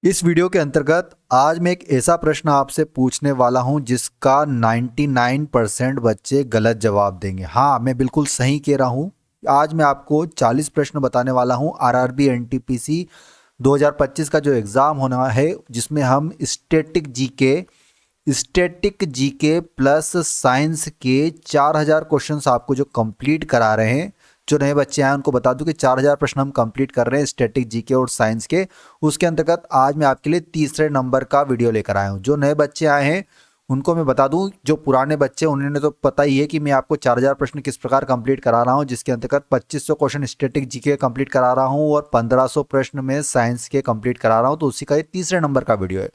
इस वीडियो के अंतर्गत आज मैं एक ऐसा प्रश्न आपसे पूछने वाला हूं जिसका 99% बच्चे गलत जवाब देंगे। हाँ, मैं बिल्कुल सही कह रहा हूं। आज मैं आपको 40 प्रश्न बताने वाला हूं आरआरबी एनटीपीसी 2025 का जो एग्ज़ाम होना है, जिसमें हम स्टैटिक जीके प्लस साइंस के 4000 क्वेश्चंस आपको जो कंप्लीट करा रहे हैं। जो नए बच्चे आए उनको बता दूं कि 4000 प्रश्न हम कंप्लीट कर रहे हैं स्टैटिक जीके और साइंस के। उसके अंतर्गत आज मैं आपके लिए तीसरे नंबर का वीडियो लेकर आया हूं। जो नए बच्चे आए हैं उनको मैं बता दूं, जो पुराने बच्चे उन्होंने तो पता ही है कि मैं आपको 4000 प्रश्न किस प्रकार कंप्लीट करा रहा हूं, जिसके अंतर्गत 2500 क्वेश्चन स्टैटिक जीके कंप्लीट करा रहा हूं और 1500 प्रश्न में साइंस के कंप्लीट करा रहा हूं। तो उसी का ये तीसरे नंबर का वीडियो है।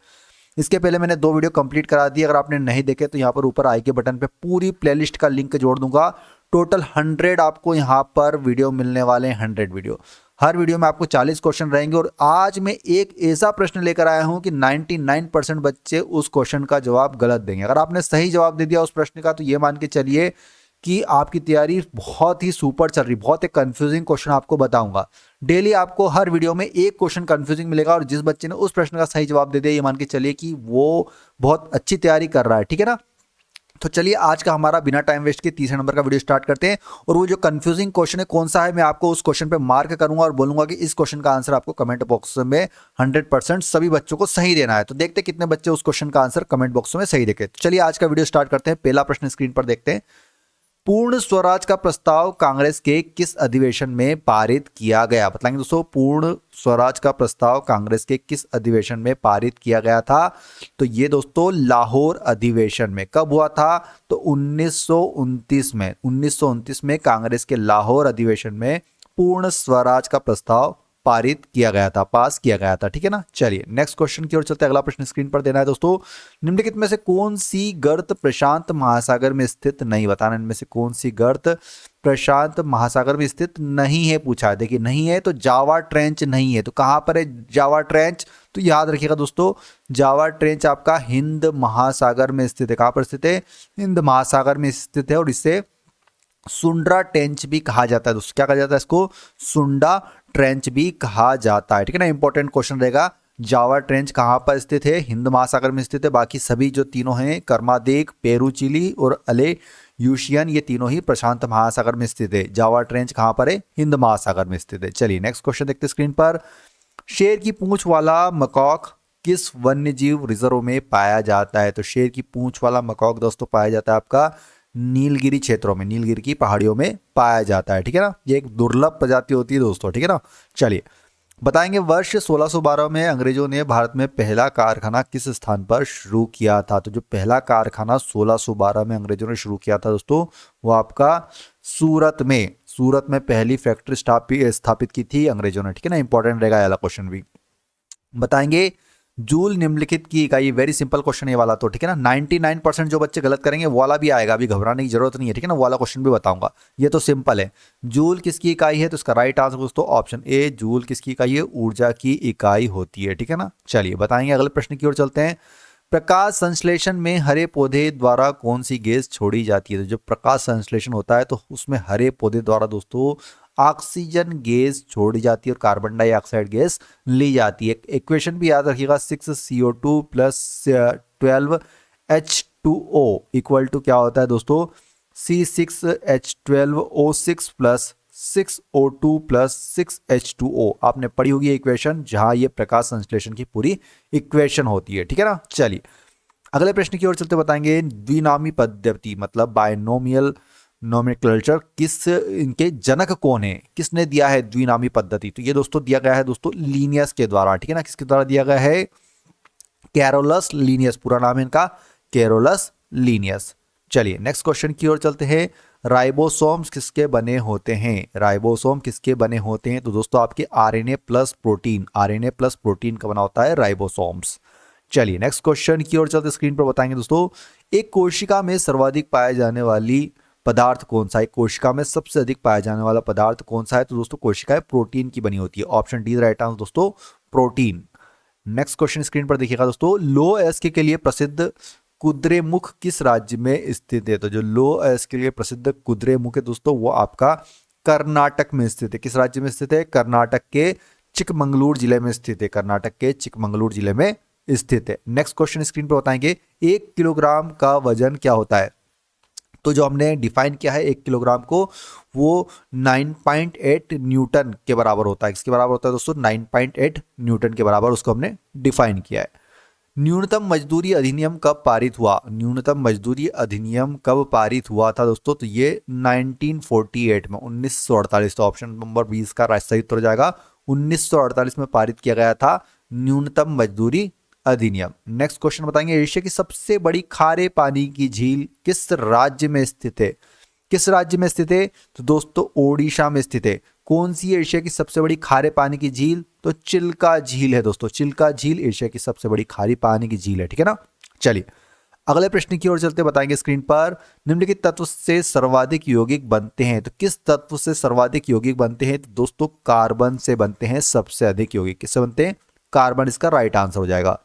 इसके पहले मैंने 2 वीडियो कंप्लीट करा दी। अगर आपने नहीं देखे तो यहाँ पर ऊपर आई के बटन पे पूरी प्लेलिस्ट का लिंक जोड़ दूंगा। टोटल 100 आपको यहाँ पर वीडियो मिलने वाले हैं, 100 वीडियो। हर वीडियो में आपको 40 क्वेश्चन रहेंगे और आज मैं एक ऐसा प्रश्न लेकर आया हूं कि 99% बच्चे उस क्वेश्चन का जवाब गलत देंगे। अगर आपने सही जवाब दे दिया उस प्रश्न का तो ये मान के चलिए कि आपकी तैयारी बहुत ही सुपर चल रही। बहुत एक कंफ्यूजिंग क्वेश्चन आपको बताऊंगा। डेली आपको हर वीडियो में एक क्वेश्चन कंफ्यूजिंग मिलेगा और जिस बच्चे ने उस प्रश्न का सही जवाब दे दिया ये मान के चलिए कि वो बहुत अच्छी तैयारी कर रहा है। ठीक है ना? तो चलिए आज का हमारा बिना टाइम वेस्ट के तीसरे नंबर का वीडियो स्टार्ट करते हैं। और वो जो कंफ्यूजिंग क्वेश्चन है कौन सा है, मैं आपको उस क्वेश्चन पे मार्क करूंगा और बोलूंगा कि इस क्वेश्चन का आंसर आपको कमेंट बॉक्स में 100% सभी बच्चों को सही देना है। तो देखते हैं कितने बच्चे उस क्वेश्चन का आंसर कमेंट बॉक्स में सही देखे। तो चलिए आज का वीडियो स्टार्ट करते हैं। पहला प्रश्न स्क्रीन पर देखते हैं। पूर्ण स्वराज का प्रस्ताव कांग्रेस के किस अधिवेशन में पारित किया गया? बताएंगे दोस्तों, पूर्ण स्वराज का प्रस्ताव कांग्रेस के किस अधिवेशन में पारित किया गया था? तो ये दोस्तों लाहौर अधिवेशन में। कब हुआ था? तो 1929 में। 1929 में कांग्रेस के लाहौर अधिवेशन में पूर्ण स्वराज का प्रस्ताव पारित किया गया था, पास किया गया था। ठीक है ना? चलिए नेक्स्ट क्वेश्चन की ओर चलते हैं। अगला प्रश्न स्क्रीन पर देना है दोस्तों। निम्नलिखित में से कौन सी गर्त प्रशांत महासागर में स्थित नहीं? बताना इनमें से कौन सी गर्त प्रशांत महासागर में स्थित नहीं है, पूछा है। देखिए नहीं है तो जावा ट्रेंच नहीं है। तो कहां पर है जावा ट्रेंच? तो याद रखिएगा दोस्तों, जावा ट्रेंच आपका हिंद महासागर में स्थित है। कहां पर स्थित है? हिंद महासागर में स्थित है और इसे सुंड्रा ट्रेंच भी कहा जाता है दोस्तों। क्या कहा जाता है इसको? सुंडा ट्रेंच भी कहा जाता है। ठीक है ना? इंपॉर्टेंट क्वेश्चन रहेगा। जावा ट्रेंच कहाँ पर स्थित है? हिंद महासागर में स्थित है। बाकी सभी जो तीनों हैं, कर्मादेक, पेरूचिली और अले यूशियन, ये तीनों ही प्रशांत महासागर में स्थित है। जावा ट्रेंच कहाँ पर है? हिंद महासागर में स्थित है। चलिए नेक्स्ट क्वेश्चन देखते हैं स्क्रीन पर। शेर की पूंछ वाला मकॉक किस वन्य जीव रिजर्व में पाया जाता है? तो शेर की पूंछ वाला मकॉक दोस्तों पाया जाता है आपका नीलगिरी क्षेत्रों में, नीलगिरी की पहाड़ियों में पाया जाता है। ठीक है ना? ये एक दुर्लभ प्रजाति होती है दोस्तों। ठीक है ना? चलिए बताएंगे, वर्ष 1612 में अंग्रेजों ने भारत में पहला कारखाना किस स्थान पर शुरू किया था? तो जो पहला कारखाना 1612 में अंग्रेजों ने शुरू किया था दोस्तों, वो आपका सूरत में पहली फैक्ट्री स्थापित की थी अंग्रेजों ने। ठीक है ना? इंपॉर्टेंट रहेगा वाला क्वेश्चन भी। बताएंगे जूल निम्नलिखित की इकाई। वेरी सिंपल क्वेश्चन ये वाला तो। ठीक है ना? 99% जो बच्चे गलत करेंगे वो वाला भी आएगा, अभी घबराने की जरूरत नहीं है। ठीक है ना? वो वाला क्वेश्चन भी बताऊंगा। ये तो सिंपल है। जूल किसकी इकाई है? तो इसका राइट आंसर दोस्तों ऑप्शन ए, जूल किसकी इकाई है? ऊर्जा की इकाई होती है। ठीक है ना? चलिए बताएंगे अगले प्रश्न की ओर चलते हैं। प्रकाश संश्लेषण में हरे पौधे द्वारा कौन सी गैस छोड़ी जाती है? तो जब प्रकाश संश्लेषण होता है तो उसमें हरे पौधे द्वारा दोस्तों ऑक्सीजन गैस छोड़ी जाती है और कार्बन डाइऑक्साइड गैस ली जाती है। इक्वेशन भी याद रखिएगा, 6CO2 plus 12H2O equal to क्या होता है दोस्तों? C6H12O6 plus 6O2 plus 6H2O। आपने पढ़ी होगी इक्वेशन, जहां ये प्रकाश संश्लेषण की पूरी इक्वेशन होती है। ठीक है ना? चलिए अगले प्रश्न की ओर चलते बताएंगे। द्विनामी पद्धति मतलब बायनोमियल नोमेनक्लेचर किस, इनके जनक कौन है? किसने दिया है द्विनामी पद्धति? तो ये दोस्तों दिया गया है दोस्तों लीनियस के द्वारा। ठीक है ना? किसके द्वारा दिया गया है? Carolus Linnaeus. पूरा नाम है इनका कैरोलस लीनियस। चलिए नेक्स्ट क्वेश्चन की ओर चलते हैं। राइबोसोम्स किसके बने होते हैं? राइबोसोम किसके बने होते हैं? तो दोस्तों आपके RNA plus protein, RNA plus protein का बना होता है राइबोसोम्स। चलिए नेक्स्ट क्वेश्चन की ओर चलते स्क्रीन पर बताएंगे दोस्तों। एक कोशिका में सर्वाधिक पाए जाने वाली पदार्थ कौन सा है? कोशिका में सबसे अधिक पाया जाने वाला पदार्थ कौन सा है? तो दोस्तों कोशिका प्रोटीन की बनी होती है। ऑप्शन डी राइट आंसर दोस्तों, प्रोटीन। नेक्स्ट क्वेश्चन स्क्रीन पर देखिएगा दोस्तों। लो एस के लिए प्रसिद्ध कुद्रेमुख किस राज्य में स्थित है? तो जो लो एस के लिए प्रसिद्ध कुद्रेमुख है दोस्तों वो आपका कर्नाटक में स्थित है। किस राज्य में स्थित है? कर्नाटक के चिकमंगलूर जिले में स्थित है, कर्नाटक के चिकमंगलूर जिले में स्थित है। नेक्स्ट क्वेश्चन स्क्रीन पर बताएंगे 1 किलोग्राम का वजन क्या होता है। तो जो हमने डिफाइन किया है 1 किलोग्राम को, वो 9.8 न्यूटन के बराबर होता है। किसके बराबर होता है दोस्तों? 9.8 न्यूटन के बराबर उसको हमने डिफाइन किया है। न्यूनतम मजदूरी अधिनियम कब पारित हुआ? न्यूनतम मजदूरी अधिनियम कब पारित हुआ था दोस्तों? तो ये 1948 में, 1948। तो ऑप्शन नंबर 20 का सही उत्तर हो जाएगा। 1948 में पारित किया गया था न्यूनतम मजदूरी अधिनियम। नेक्स्ट क्वेश्चन बताएंगे, एशिया की सबसे बड़ी खारे पानी की झील किस राज्य में स्थित है? किस राज्य में स्थित है? तो दोस्तों ओडिशा में स्थित है। कौन सी एशिया की सबसे बड़ी खारे पानी की झील? तो चिल्का झील है दोस्तों। चिल्का झील एशिया की सबसे बड़ी खारी पानी की झील है, ठीक है ना। चलिए अगले प्रश्न की ओर चलते बताएंगे स्क्रीन पर, निम्नलिखित तत्व से सर्वाधिक यौगिक बनते हैं। तो किस तत्व से सर्वाधिक यौगिक बनते हैं? तो दोस्तों कार्बन से बनते हैं सबसे अधिक यौगिक। किससे बनते हैं? कार्बन इसका राइट आंसर हो जाएगा।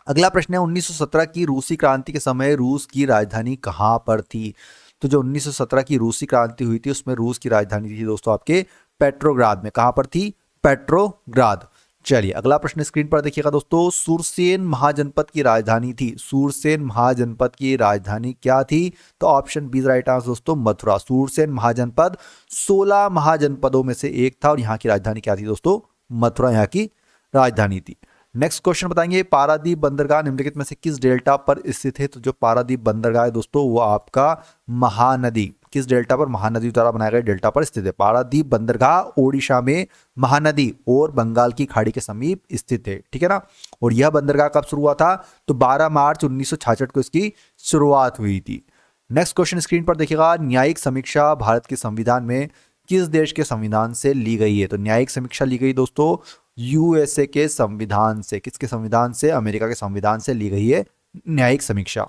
अगला प्रश्न है 1917 की रूसी क्रांति के समय रूस की राजधानी कहां पर थी? तो जो 1917 की रूसी क्रांति हुई थी उसमें रूस की राजधानी थी दोस्तों आपके पेट्रोग्राद में। कहां पर थी? पेट्रोग्राद। चलिए अगला प्रश्न स्क्रीन पर देखिएगा दोस्तों, सूरसेन महाजनपद की राजधानी थी। सूरसेन महाजनपद की राजधानी क्या थी? तो ऑप्शन बी राइट आंसर दोस्तों, मथुरा। सूरसेन महाजनपद 16 महाजनपदों में से एक था और यहाँ की राजधानी क्या थी दोस्तों? मथुरा यहाँ की राजधानी थी। नेक्स्ट क्वेश्चन बताएंगे, पारादीप बंदरगाह निम्नलिखित में से किस डेल्टा पर स्थित है? तो जो पारादीप बंदरगाह है दोस्तों वो आपका महानदी, किस डेल्टा पर? महानदी द्वारा बनाए गए डेल्टा पर स्थित है। पारादीप बंदरगाह ओडिशा में महानदी और बंगाल की खाड़ी के समीप स्थित है, ठीक है ना। और यह बंदरगाह कब शुरू हुआ था? तो 12 मार्च 1966 को इसकी शुरुआत हुई थी। नेक्स्ट क्वेश्चन स्क्रीन पर देखिएगा, न्यायिक समीक्षा भारत के संविधान में किस देश के संविधान से ली गई है? तो न्यायिक समीक्षा ली गई दोस्तों यूएसए के संविधान से। किसके संविधान से? अमेरिका के संविधान से ली गई है न्यायिक समीक्षा।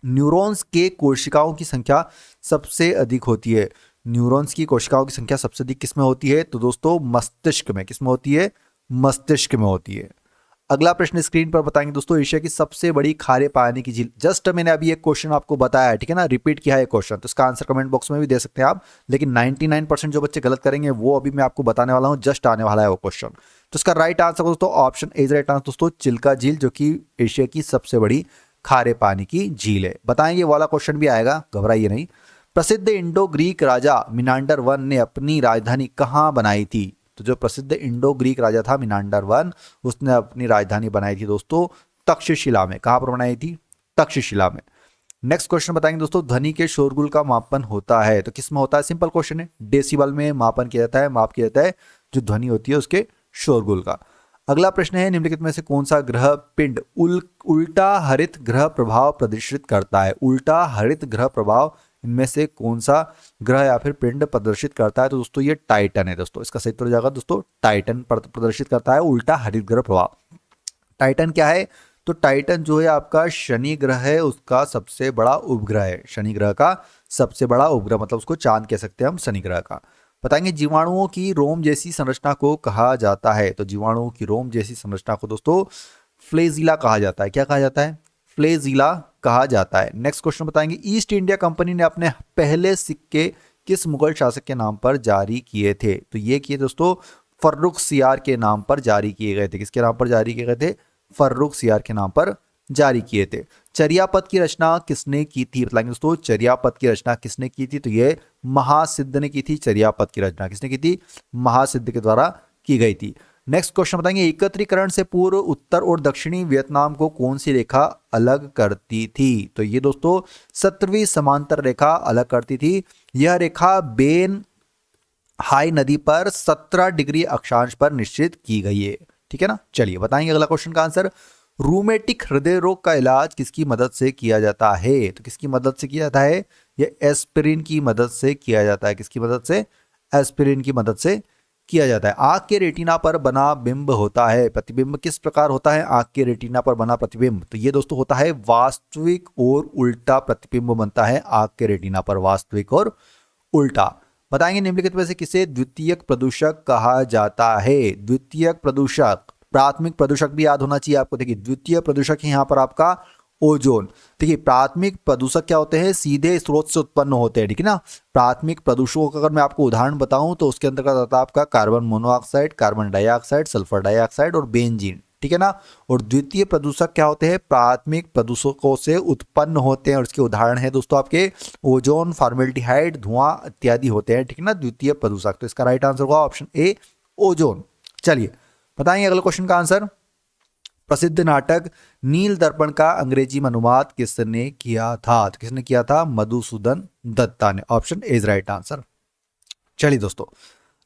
न्यूरॉन्स के कोशिकाओं की संख्या सबसे अधिक होती है। न्यूरॉन्स की कोशिकाओं की संख्या सबसे अधिक किसमें होती है? तो दोस्तों मस्तिष्क में। किसमें होती है? मस्तिष्क में होती है। अगला प्रश्न स्क्रीन पर बताएंगे दोस्तों, एशिया की सबसे बड़ी खारे पानी की झील। जस्ट मैंने अभी एक क्वेश्चन आपको बताया है, ठीक है ना, रिपीट किया है क्वेश्चन, तो इसका आंसर कमेंट बॉक्स में भी दे सकते हैं आप। लेकिन 99% जो बच्चे गलत करेंगे वो अभी मैं आपको बताने वाला हूं, जस्ट आने वाला है वो क्वेश्चन। तो इसका राइट आंसर दोस्तों ऑप्शन ए राइट आंसर दोस्तों, चिल्का झील, जो कि एशिया की सबसे बड़ी खारे पानी की झील है। बताएंगे वाला क्वेश्चन भी आएगा, घबराइए नहीं। प्रसिद्ध इंडो ग्रीक राजा मिनांडर वन ने अपनी राजधानी कहाँ बनाई थी? तो जो प्रसिद्ध इंडो ग्रीक राजा था मिनांडर वन, उसने अपनी राजधानी बनाई थी दोस्तों तक्षशिला में। कहां पर बनाई थी? तक्षशिला में। नेक्स्ट क्वेश्चन बताएंगे दोस्तों, ध्वनि के शोरगुल का मापन होता है तो किस में होता है? सिंपल क्वेश्चन है, डेसिबल में मापन किया जाता है, माप किया जाता है जो ध्वनि होती है उसके शोरगुल का। अगला प्रश्न है, निम्नलिखित में से कौन सा ग्रह पिंड उल्टा हरित ग्रह प्रभाव प्रदर्शित करता है? उल्टा हरित ग्रह प्रभाव इनमें से कौन सा ग्रह या फिर पिंड प्रदर्शित करता है? तो दोस्तों ये टाइटन है दोस्तों, इसका सही उत्तर हो जाएगा दोस्तों टाइटन प्रदर्शित करता है उल्टा हरित ग्रह प्रभाव। टाइटन क्या है? तो टाइटन जो है आपका शनि ग्रह है, उसका सबसे बड़ा उपग्रह है। शनि ग्रह का सबसे बड़ा उपग्रह, मतलब उसको चांद कह सकते हैं हम शनि ग्रह का। बताएंगे जीवाणुओं की रोम जैसी संरचना को कहा जाता है? तो जीवाणुओं की रोम जैसी संरचना को दोस्तों फ्लेजिला कहा जाता है। क्या कहा जाता है? फ्लेजिला कहा जाता है। नेक्स्ट क्वेश्चन बताएंगे, ईस्ट इंडिया कंपनी ने अपने पहले सिक्के किस मुगल शासक के नाम पर जारी किए थे? तो ये किए दोस्तों फर्रुखसियार के नाम पर जारी किए गए थे। किसके नाम पर जारी किए गए थे? फर्रुखसियार के नाम पर जारी किए थे। चर्यापद की रचना किसने की थी? बताएंगे दोस्तों चर्यापद की रचना किसने की थी? तो ये महासिद्ध ने की थी। चर्यापद की रचना किसने की थी? महासिद्ध के द्वारा की गई थी। नेक्स्ट क्वेश्चन बताएंगे, एकत्रीकरण से पूर्व उत्तर और दक्षिणी वियतनाम को कौन सी रेखा अलग करती थी? तो ये दोस्तों 17वीं समांतर रेखा अलग करती थी। यह रेखा बेन हाई नदी पर 17 डिग्री अक्षांश पर निश्चित की गई है, ठीक है ना। चलिए बताएंगे अगला क्वेश्चन का आंसर, रूमेटिक हृदय रोग का इलाज किसकी मदद से किया जाता है? तो किसकी मदद से किया जाता है? यह एस्पिरिन की मदद से किया जाता है। किसकी मदद से? एस्पिरिन की मदद से किया जाता है। आंख के रेटिना पर बना बिंब होता है, प्रतिबिंब किस प्रकार होता है? आंख के रेटिना पर बना प्रतिबिंब, तो ये दोस्तों होता है वास्तविक और उल्टा प्रतिबिंब बनता है आंख के रेटिना पर, वास्तविक और उल्टा। बताएंगे निम्नलिखित में से किसे द्वितीयक प्रदूषक कहा जाता है? द्वितीयक प्रदूषक, प्राथमिक प्रदूषक भी याद होना चाहिए आपको। देखिए द्वितीय प्रदूषक यहाँ पर आपका ओजोन। देखिए प्राथमिक प्रदूषक क्या होते हैं, सीधे स्रोत से उत्पन्न होते हैं, ठीक है ना। प्राथमिक प्रदूषकों का अगर मैं आपको उदाहरण बताऊं तो उसके अंतर्गत आता है आपका carbon monoxide, carbon dioxide, sulphur dioxide और बेंजीन, ठीक है ना। और द्वितीय प्रदूषक क्या होते हैं, प्राथमिक प्रदूषकों से उत्पन्न होते हैं और उसके उदाहरण है दोस्तों आपके ओजोन, फॉर्मेल्डिहाइड, धुआं इत्यादि होते हैं, ठीक है ना, द्वितीय प्रदूषक। तो इसका राइट आंसर होगा ऑप्शन ए, ओजोन। चलिए बताएंगे अगले क्वेश्चन का आंसर। प्रसिद्ध नाटक नील दर्पण का अंग्रेजी में अनुवाद किसने किया था, तो किसने किया था, मधुसूदन दत्ता ने। Option A is right answer. चलिए दोस्तों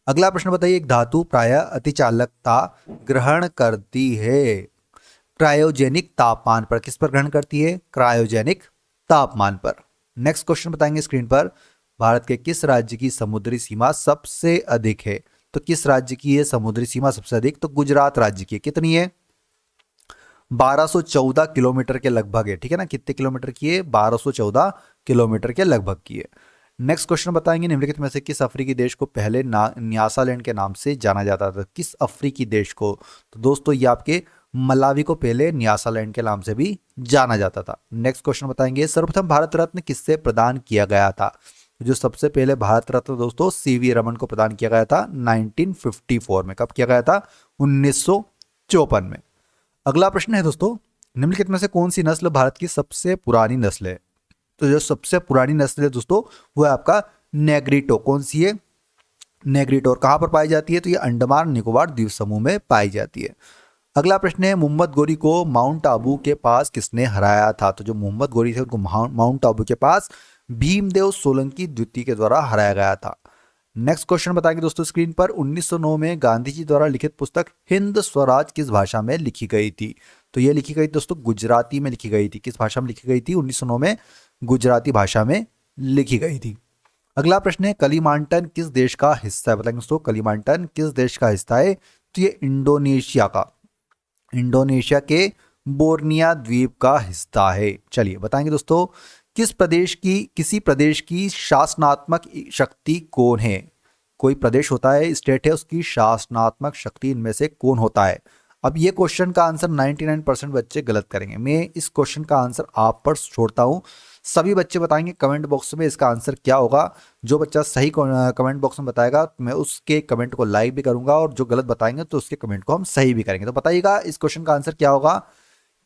अगला प्रश्न बताइए, एक धातु प्रायः अतिचालकता ग्रहण करती है क्रायोजेनिक तापमान पर, किस पर ग्रहण करती है, क्रायोजेनिक तापमान पर। नेक्स्ट क्वेश्चन बताएंगे स्क्रीन पर, भारत के किस राज्य की समुद्री सीमा सबसे अधिक है, तो किस राज्य की है समुद्री सीमा सबसे अधिक, तो गुजरात राज्य की। कितनी है, 1214 किलोमीटर के लगभग है, ठीक है ना। कितने किलोमीटर की है, 1214 किलोमीटर के लगभग की है। नेक्स्ट क्वेश्चन बताएंगे, निम्नलिखित में से किस अफ्रीकी देश को पहले न्यासालैंड के नाम से जाना जाता था, किस अफ्रीकी देश को, तो दोस्तों ये आपके मलावी को पहले न्यासालैंड के नाम से भी जाना जाता था। नेक्स्ट क्वेश्चन बताएंगे, सर्वप्रथम भारत रत्न किससे प्रदान किया गया था, जो सबसे पहले भारत रत्न दोस्तों सीवी रमन को प्रदान किया गया था 1954 में। कब किया गया था, 1954 में। अगला प्रश्न है दोस्तों, निम्नलिखित में से कौन सी नस्ल भारत की सबसे पुरानी नस्ल है, तो जो सबसे पुरानी नस्ल है दोस्तों वो है आपका नेग्रिटो। कौन सी है, नेग्रिटो। और कहां पर पाई जाती है, तो ये अंडमान निकोबार द्वीप समूह में पाई जाती है। अगला प्रश्न है, मोहम्मद गोरी को माउंट आबू के पास किसने हराया था, तो जो मोहम्मद गोरी थे उनको माउंट आबू के पास भीमदेव सोलंकी द्वितीय के द्वारा हराया गया था। नेक्स्ट क्वेश्चन बताएंगे दोस्तों स्क्रीन पर, 1909 में गांधी जी द्वारा लिखित पुस्तक हिंद स्वराज किस भाषा में लिखी गई थी, तो ये लिखी गई दोस्तों गुजराती में लिखी गई थी। किस भाषा में लिखी गई थी, 1909 में गुजराती भाषा में लिखी गई थी। अगला प्रश्न है, कलिमांटन किस देश का हिस्सा है, बताएंगे दोस्तों कलिमांटन किस देश का हिस्सा है, तो ये इंडोनेशिया का, इंडोनेशिया के बोर्निया द्वीप का हिस्सा है। चलिए बताएंगे दोस्तों, किसी प्रदेश की शासनात्मक शक्ति कौन है, कोई प्रदेश होता है, स्टेट है, उसकी शासनात्मक शक्ति इनमें से कौन होता है। अब ये क्वेश्चन का आंसर 99% बच्चे गलत करेंगे, मैं इस क्वेश्चन का आंसर आप पर छोड़ता हूं, सभी बच्चे बताएंगे कमेंट बॉक्स में इसका आंसर क्या होगा। जो बच्चा सही कमेंट बॉक्स में बताएगा मैं उसके कमेंट को लाइक भी करूंगा, और जो गलत बताएंगे तो उसके कमेंट को हम सही भी करेंगे। तो बताइएगा इस क्वेश्चन का आंसर क्या होगा,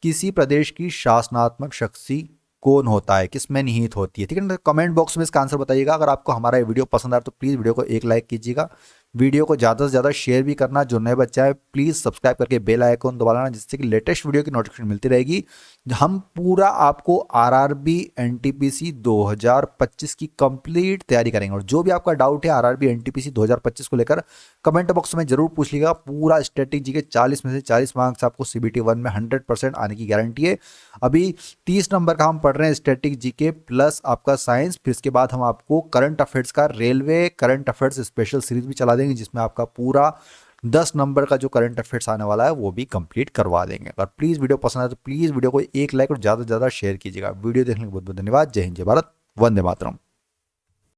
किसी प्रदेश की शासनात्मक शक्ति कौन होता है, किसमें निहित होती है, ठीक है ना। कमेंट बॉक्स में इसका आंसर बताइएगा। अगर आपको हमारा ये वीडियो पसंद आए तो प्लीज़ वीडियो को एक लाइक कीजिएगा, वीडियो को ज़्यादा से ज़्यादा शेयर भी करना। जो नए बच्चा है प्लीज़ सब्सक्राइब करके बेल आइकन दबा लेना, जिससे कि लेटेस्ट वीडियो की नोटिफिकेशन मिलती रहेगी। हम पूरा आपको आरआरबी एनटीपीसी 2025 की कंप्लीट तैयारी करेंगे, और जो भी आपका डाउट है आरआरबी एनटीपीसी 2025 को लेकर कमेंट बॉक्स में जरूर पूछ लीजिएगा। पूरा स्टैटिक जी के 40 में से 40 मार्क्स आपको सीबीटी 1 में 100% आने की गारंटी है। अभी 30 नंबर का हम पढ़ रहे हैं स्टैटिक जीके प्लस आपका साइंस, फिर इसके बाद हम आपको करंट अफेयर्स का railway current affairs special series भी चला देंगे, जिसमें आपका पूरा 10 नंबर का जो करंट अफेयर्स आने वाला है वो भी कंप्लीट करवा देंगे। अगर प्लीज़ वीडियो पसंद आए तो प्लीज़ वीडियो को एक लाइक और ज़्यादा से ज़्यादा शेयर कीजिएगा। वीडियो देखने के लिए बहुत बहुत धन्यवाद। जय हिंद, जय भारत, वंदे मातरम।